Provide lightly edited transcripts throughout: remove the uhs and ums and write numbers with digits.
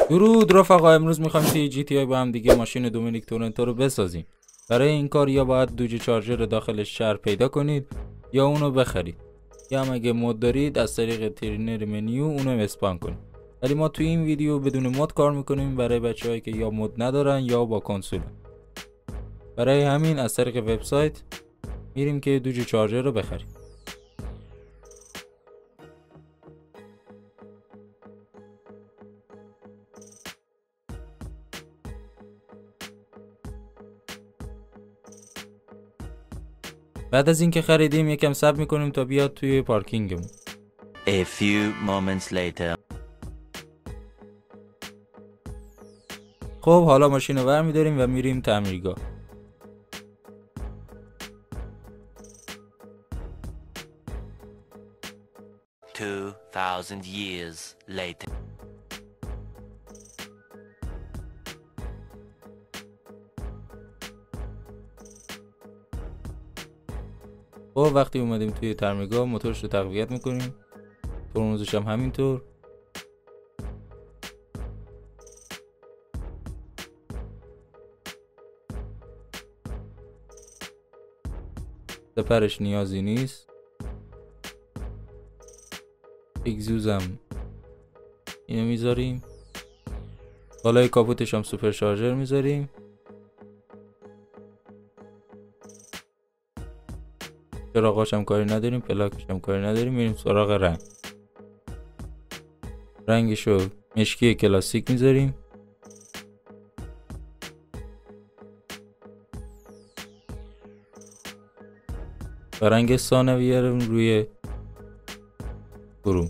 درود رفقا، امروز میخوایم توی جی تی آی با هم دیگه ماشین دومینیک تورنتو رو بسازیم. برای این کار یا باید دوج چارجر رو داخل شهر پیدا کنید یا اونو بخرید، یا هم اگه مود دارید از طریق ترینر منیو اونو اسپان کنید. ولی ما توی این ویدیو بدون مود کار میکنیم برای بچه‌هایی که یا مود ندارن یا با کنسول. برای همین از طریق وبسایت میریم که دوج چارجر رو بخریم. بعد از اینکه خریدیم یکم صبر میکنیم تا بیاد توی پارکینگمون. A few moments later. خب حالا ماشین رو برمی‌داریم و میریم تعمیرگاه. $2,000 years later. خب وقتی اومدیم توی تعمیرگاه موتورش رو تقویت میکنیم، ترمزش هم همینطور. سپرش نیازی نیست. اگزوزم اینو میذاریم. بالای کاپوتش هم سوپر شارژر میذاریم. چراغاش هم کاری نداریم، پلاکش هم کاری نداریم. میریم سراغ رنگ. رنگشو مشکی کلاسیک میذاریم. و رنگ ثانویه رو روی بروم.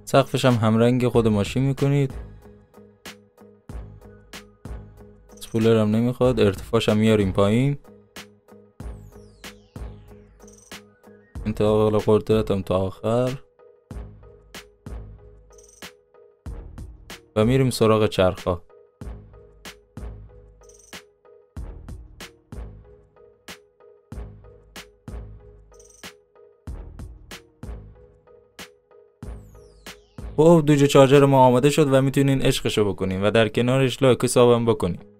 سقفش هم همرنگ خود ماشین میکنید. اسپولر هم نمیخواد، ارتفاعش هم میاریم پایین. انتقال قدرت هم تا آخر. و میریم سراغ چرخا. خب دوج چارجر ما آماده شد و میتونین عشقشو بکنین و در کنارش لایک و سابم بکنین.